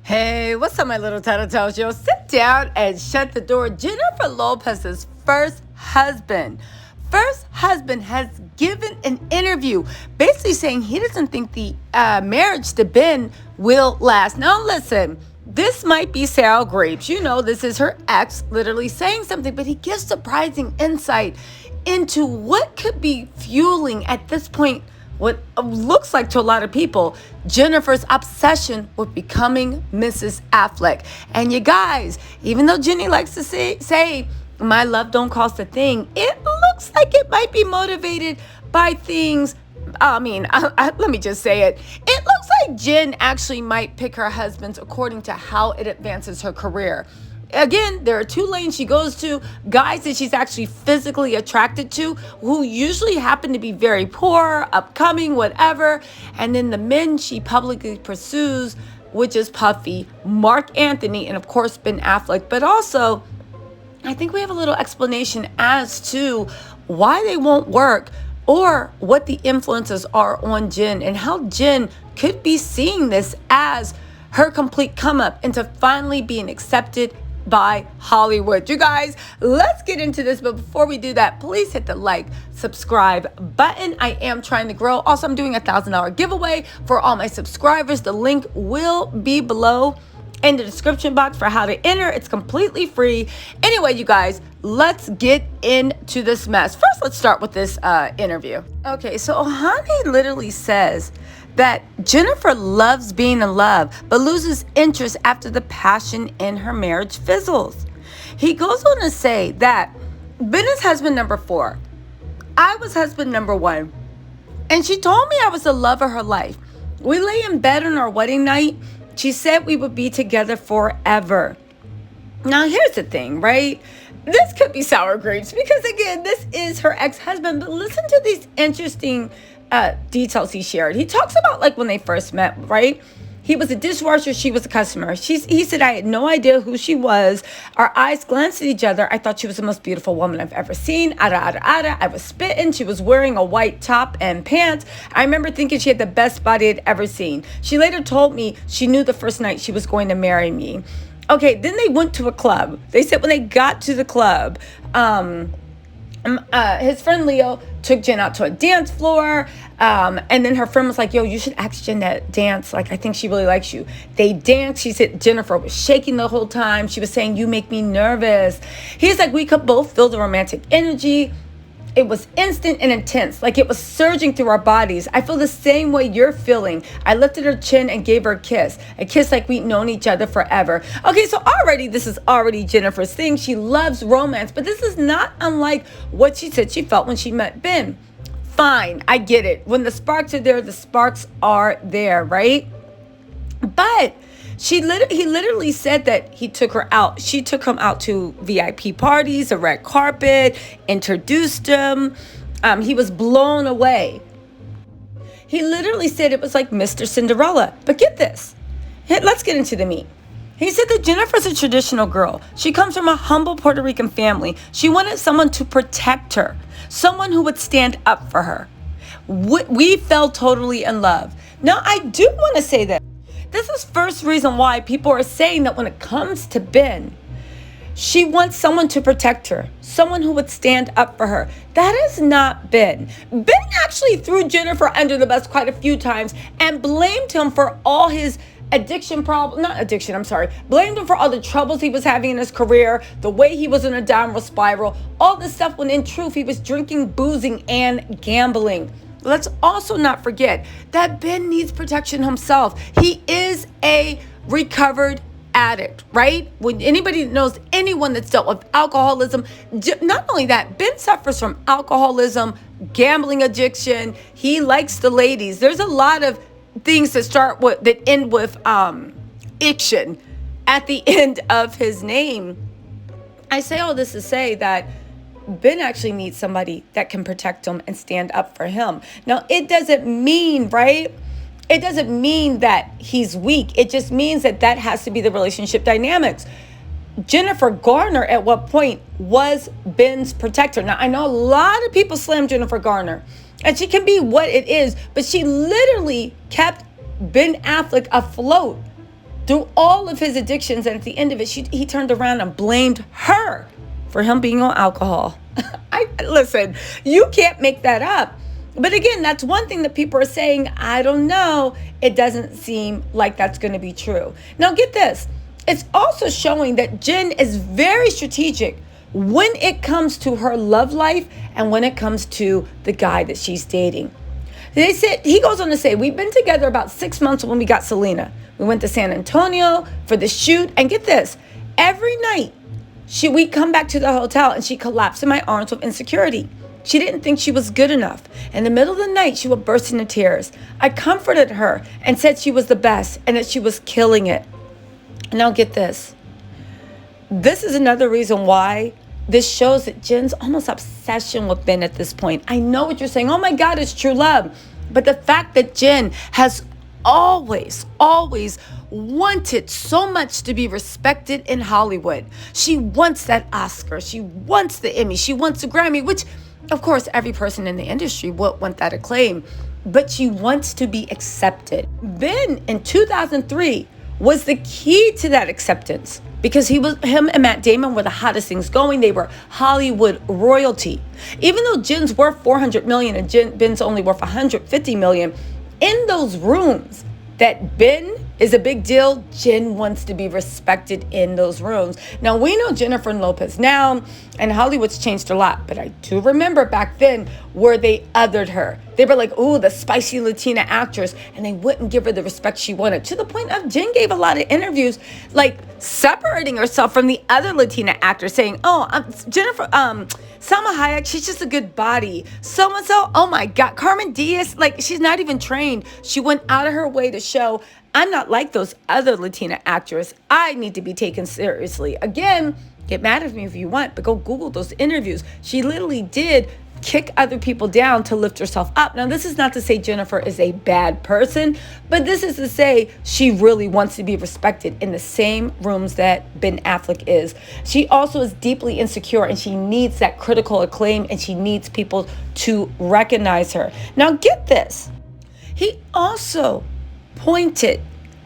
Hey, what's up, my little Tattle Tells? Yo, sit down and shut the door. Jennifer Lopez's first husband has given an interview basically saying he doesn't think the marriage to Ben will last. Now, listen, this might be sour grapes. You know, this is her ex literally saying something, but he gives surprising insight into what could be fueling at this point what looks like to a lot of people, Jennifer's obsession with becoming Mrs. Affleck. And you guys, even though Jenny likes to say my love don't cost a thing, it looks like it might be motivated by things. Let me just say it. It looks like Jen actually might pick her husbands according to how it advances her career. Again, there are two lanes she goes to, guys that she's actually physically attracted to, who usually happen to be very poor, upcoming, whatever. And then the men she publicly pursues, which is Puffy, Mark Anthony, and of course, Ben Affleck. But also, I think we have a little explanation as to why they won't work or what the influences are on Jen and how Jen could be seeing this as her complete come up into finally being accepted by Hollywood. You guys, let's get into this. But before we do that, please hit the like, subscribe button. I am trying to grow. Also, I'm doing a $1,000 giveaway for all my subscribers. The link will be below in the description box for how to enter. It's completely free. Anyway, you guys, let's get into this mess. First, let's start with this interview. Okay, so Honey literally says that Jennifer loves being in love, but loses interest after the passion in her marriage fizzles. He goes on to say that Ben is husband number 4. I was husband number 1. And she told me I was the love of her life. We lay in bed on our wedding night. She said we would be together forever. Now, here's the thing, right? This could be sour grapes because, again, this is her ex-husband. But listen to these interesting details he shared. He talks about like when they first met, right? He was a dishwasher, she was a customer. He said, I had no idea who she was. Our eyes glanced at each other. I thought she was the most beautiful woman I've ever seen. I was spitting. She was wearing a white top and pants. I remember thinking she had the best body I'd ever seen. She later told me she knew the first night she was going to marry me. Okay, then they went to a club. They said when they got to the club, his friend Leo took Jen out to a dance floor, and then her friend was like, yo, you should ask Jen to dance. Like, I think she really likes you. They danced. She said Jennifer was shaking the whole time. She was saying, you make me nervous. He's like, we could both feel the romantic energy. It was instant and intense, like it was surging through our bodies. I feel the same way you're feeling. I lifted her chin and gave her a kiss like we'd known each other forever. Okay, so already this is already Jennifer's thing. She loves romance, but this is not unlike what she said she felt when she met Ben. Fine, I get it. When the sparks are there, the sparks are there, right? But he literally said that he took her out. She took him out to VIP parties, a red carpet, introduced him. He was blown away. He literally said it was like Mr. Cinderella. But get this. Let's get into the meat. He said that Jennifer's a traditional girl. She comes from a humble Puerto Rican family. She wanted someone to protect her, someone who would stand up for her. We fell totally in love. Now, I do want to say that this is first reason why people are saying that when it comes to Ben, she wants someone to protect her, someone who would stand up for her. That is not Ben. Ben actually threw Jennifer under the bus quite a few times and blamed him for all his blamed him for all the troubles he was having in his career, the way he was in a downward spiral, all this stuff when in truth he was drinking, boozing, and gambling. Let's also not forget that Ben needs protection himself. He is a recovered addict, right? When anybody knows anyone that's dealt with alcoholism, not only that, Ben suffers from alcoholism, gambling addiction. He likes the ladies. There's a lot of things that end with iction at the end of his name. I say all this to say that Ben actually needs somebody that can protect him and stand up for him. Now, it doesn't mean, right? It doesn't mean that he's weak. It just means that has to be the relationship dynamics. Jennifer Garner at what point was Ben's protector? Now, I know a lot of people slam Jennifer Garner, and she can be what it is, but she literally kept Ben Affleck afloat through all of his addictions. And at the end of it, he turned around and blamed her for him being on alcohol. Listen, you can't make that up. But again, that's one thing that people are saying. I don't know. It doesn't seem like that's going to be true. Now, get this. It's also showing that Jen is very strategic when it comes to her love life and when it comes to the guy that she's dating. They said, he goes on to say, we've been together about 6 months when we got Selena. We went to San Antonio for the shoot. And get this, every night we come back to the hotel and she collapsed in my arms with insecurity. She didn't think she was good enough. In the middle of the night, she would burst into tears. I comforted her and said she was the best and that she was killing it. Now get this. This is another reason why this shows that Jen's almost obsession with Ben at this point. I know what you're saying. Oh my God, it's true love. But the fact that Jen has always wanted so much to be respected in Hollywood. She wants that Oscar. She wants the Emmy. She wants a Grammy, which of course every person in the industry would want that acclaim. But she wants to be accepted. Ben in 2003 was the key to that acceptance because him and Matt Damon were the hottest things going. They were Hollywood royalty. Even though Jen's worth $400 million and Ben's only worth $150 million, in those rooms that Ben is a big deal, Jen wants to be respected in those rooms. Now, we know Jennifer Lopez now, and Hollywood's changed a lot, but I do remember back then where they othered her. They were like, ooh, the spicy Latina actress, and they wouldn't give her the respect she wanted, to the point of Jen gave a lot of interviews, like separating herself from the other Latina actors, saying, oh, Jennifer, Salma Hayek, she's just a good body. So-and-so, oh my God, Carmen Diaz, like she's not even trained. She went out of her way to show, I'm not like those other Latina actors. I need to be taken seriously. Again, get mad at me if you want, but go Google those interviews. She literally did kick other people down to lift herself up. Now, this is not to say Jennifer is a bad person, but this is to say she really wants to be respected in the same rooms that Ben Affleck is. She also is deeply insecure and she needs that critical acclaim and she needs people to recognize her. Now, get this. He also pointed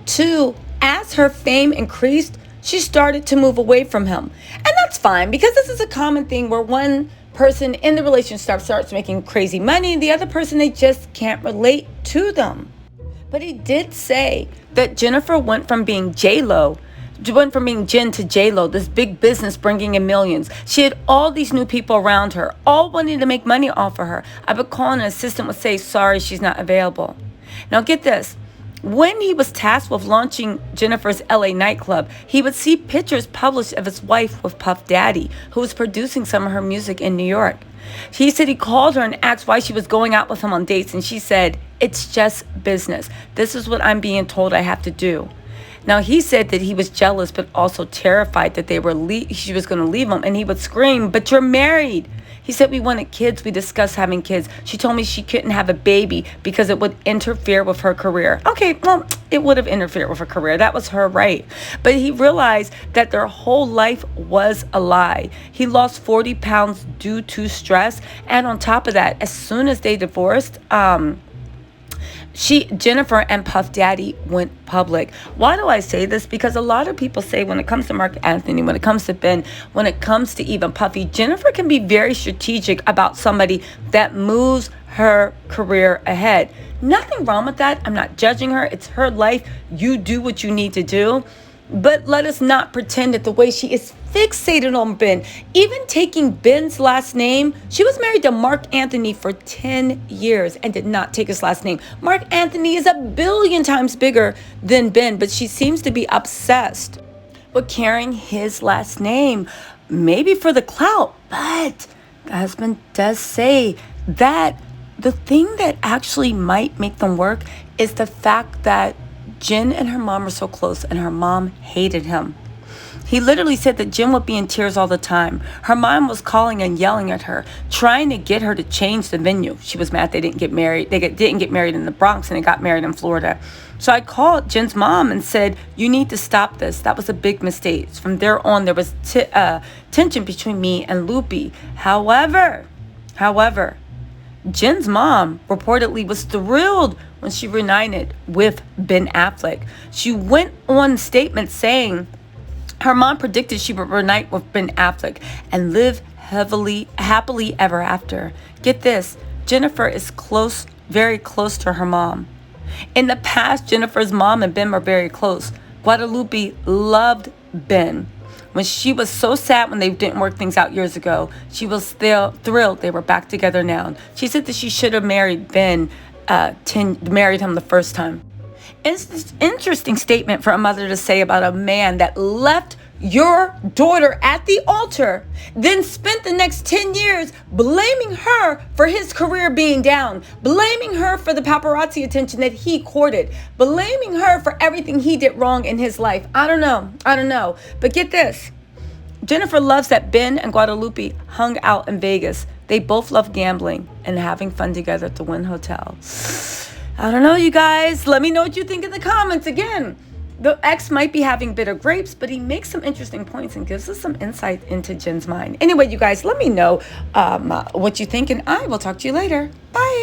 to, as her fame increased, she started to move away from him. And that's fine because this is a common thing where one person in the relationship starts making crazy money, the other person, they just can't relate to them. But he did say that Jennifer went from being Jen to JLo, this big business bringing in millions. She had all these new people around her, all wanting to make money off of her. I would call an assistant would say, sorry, she's not available. Now get this. When he was tasked with launching Jennifer's LA nightclub, he would see pictures published of his wife with Puff Daddy, who was producing some of her music in New York. He said he called her and asked why she was going out with him on dates, and she said, it's just business. This is what I'm being told I have to do. Now, he said that he was jealous, but also terrified that she was going to leave him, and he would scream, but you're married. He said we wanted kids. We discussed having kids. She told me she couldn't have a baby because it would interfere with her career. Okay, well, it would have interfered with her career. That was her right. But he realized that their whole life was a lie. He lost 40 pounds due to stress. And on top of that, as soon as they divorced, Jennifer and Puff Daddy went public. Why do I say this? Because a lot of people say when it comes to Mark Anthony, when it comes to Ben, when it comes to even Puffy, Jennifer can be very strategic about somebody that moves her career ahead. Nothing wrong with that. I'm not judging her. It's her life. You do what you need to do. But let us not pretend that the way she is fixated on Ben, even taking Ben's last name, she was married to Mark Anthony for 10 years and did not take his last name. Mark Anthony is a billion times bigger than Ben, but she seems to be obsessed with carrying his last name, maybe for the clout. But the husband does say that the thing that actually might make them work is the fact that Jen and her mom were so close and her mom hated him. He literally said that Jen would be in tears all the time. Her mom was calling and yelling at her, trying to get her to change the venue. She was mad they didn't get married. They didn't get married in the Bronx and they got married in Florida. So I called Jen's mom and said, you need to stop this. That was a big mistake. From there on, there was tension between me and Loopy. However, Jen's mom reportedly was thrilled when she reunited with Ben Affleck. She went on statement saying her mom predicted she would reunite with Ben Affleck and live happily ever after. Get this, Jennifer is very close to her mom. In the past, Jennifer's mom and Ben were very close. Guadalupe loved Ben. When she was so sad when they didn't work things out years ago, she was still thrilled they were back together now. She said that she should have married Ben, married him the first time. Interesting statement for a mother to say about a man that left your daughter at the altar, then spent the next 10 years blaming her for his career being down, blaming her for the paparazzi attention that he courted, blaming her for everything he did wrong in his life. I don't know. But get this. Jennifer loves that Ben and Guadalupe hung out in Vegas. They both love gambling and having fun together at the Wynn Hotel. I don't know, you guys. Let me know what you think in the comments. Again, the ex might be having bitter grapes, but he makes some interesting points and gives us some insight into Jen's mind. Anyway, you guys, let me know what you think, and I will talk to you later. Bye.